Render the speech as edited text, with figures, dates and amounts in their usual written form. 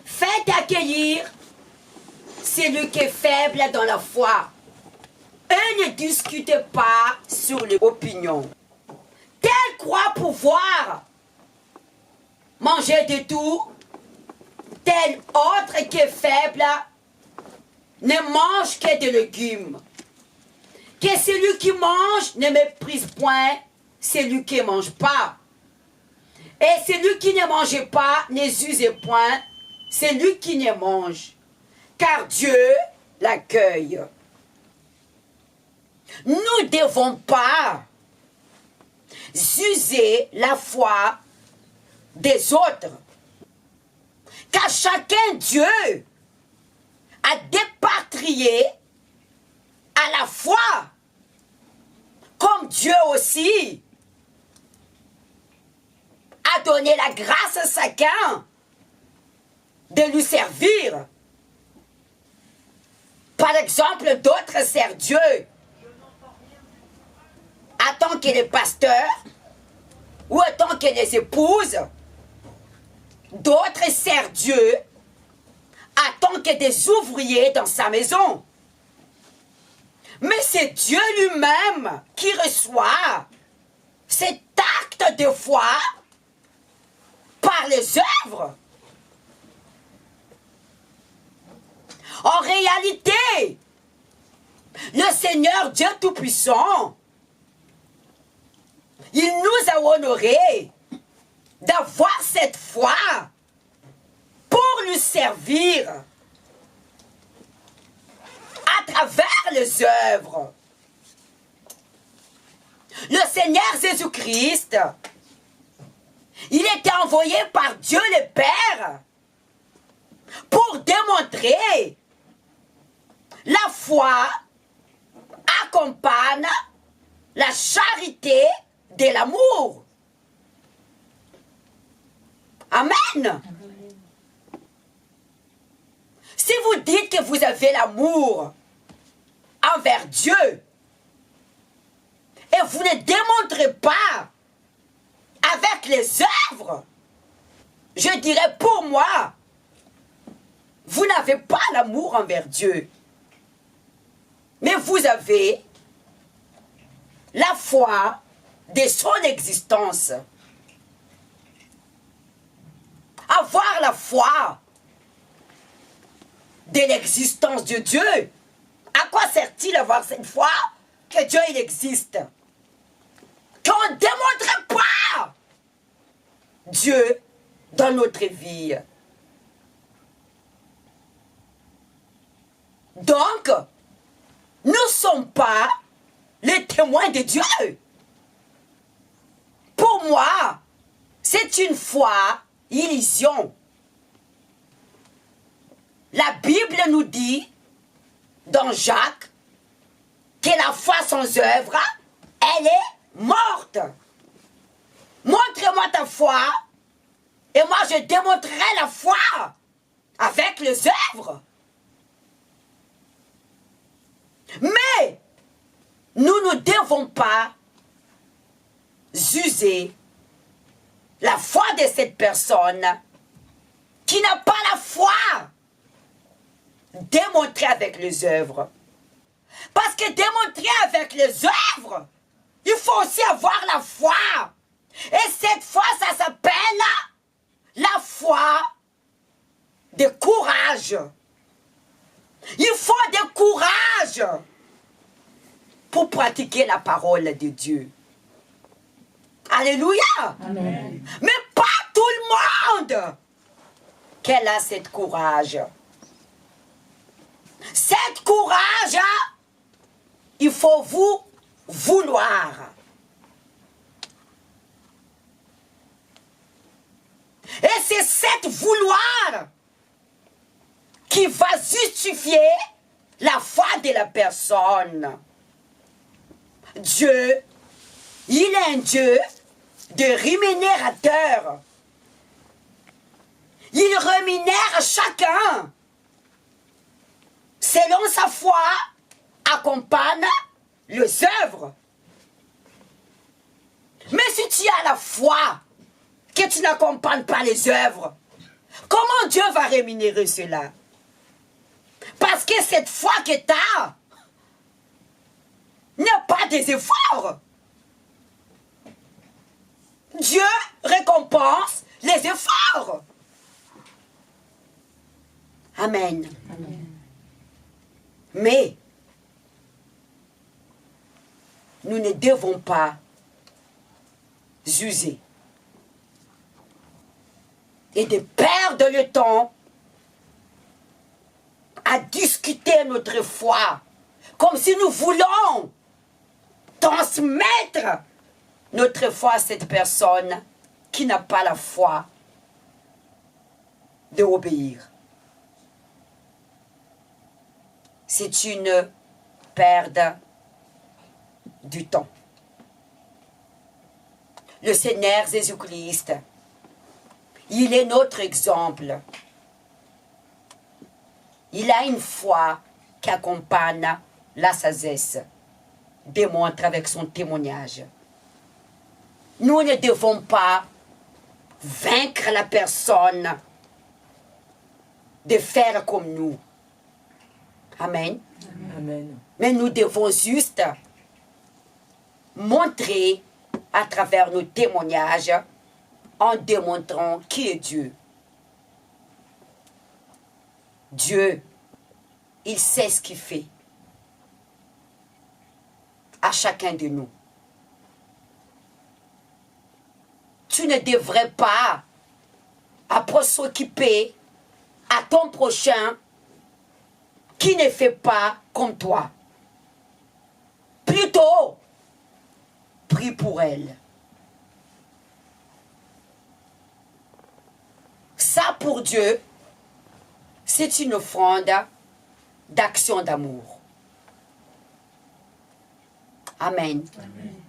Faites accueillir celui qui est faible dans la foi. Et ne discutez pas sur les opinions. Tel croit pouvoir manger de tout, tel autre qui est faible ne mange que des légumes. Que celui qui mange ne méprise point celui qui ne mange pas. Et celui qui ne mange pas ne use point celui qui ne mange, car Dieu l'accueille. Nous ne devons pas user la foi des autres, car chacun Dieu a dépatrié à la foi, comme Dieu aussi a donné la grâce à chacun de lui servir. Par exemple, d'autres servent Dieu en tant que les pasteurs ou en tant que les épouses. D'autres servent Dieu en tant que des ouvriers dans sa maison. Mais c'est Dieu lui-même qui reçoit cet acte de foi par les œuvres. En réalité, le Seigneur Dieu Tout-Puissant, il nous a honorés d'avoir cette foi pour lui servir à travers les œuvres. Le Seigneur Jésus-Christ, il était envoyé par Dieu le Père pour démontrer la foi accompagne la charité de l'amour. Amen. Si vous dites que vous avez l'amour envers Dieu et vous ne démontrez pas avec les œuvres, je dirais pour moi, vous n'avez pas l'amour envers Dieu. Mais vous avez la foi de son existence. Avoir la foi de l'existence de Dieu. À quoi sert-il avoir cette foi que Dieu il existe? Qu'on ne démontre pas Dieu dans notre vie. Donc, nous ne sommes pas les témoins de Dieu. Pour moi, c'est une foi illusion. La Bible nous dit, dans Jacques, que la foi sans œuvre, elle est morte. Montre-moi ta foi, et moi je démontrerai la foi avec les œuvres. Mais nous ne devons pas user la foi de cette personne qui n'a pas la foi démontrer avec les œuvres. Parce que démontrer avec les œuvres, il faut aussi avoir la foi. Et cette foi, ça s'appelle la foi de courage. Il faut du courage pour pratiquer la parole de Dieu. Alléluia. Amen. Mais pas tout le monde qu'elle a cette courage. Cette courage, il faut vous vouloir. Et c'est cette vouloir qui va justifier la foi de la personne. Dieu, il est un Dieu de rémunérateur. Il rémunère chacun selon sa foi, accompagne les œuvres. Mais si tu as la foi que tu n'accompagnes pas les œuvres, comment Comment Dieu va rémunérer cela? Parce que cette foi que tu as n'est pas des efforts. Dieu récompense les efforts. Amen. Amen. Mais nous ne devons pas user et de perdre le temps à discuter notre foi comme si nous voulons transmettre notre foi à cette personne qui n'a pas la foi d'obéir. C'est une perte du temps. Le Seigneur Jésus-Christ, il est notre exemple. Il a une foi qui accompagne la sagesse, démontre avec son témoignage. Nous ne devons pas vaincre la personne de faire comme nous. Amen. Amen. Mais nous devons juste montrer à travers nos témoignages en démontrant qui est Dieu. Dieu, il sait ce qu'il fait à chacun de nous. Tu ne devrais pas après s'occuper à ton prochain qui ne fait pas comme toi. Plutôt, prie pour elle. Ça, pour Dieu, c'est une offrande d'action d'amour. Amen. Amen.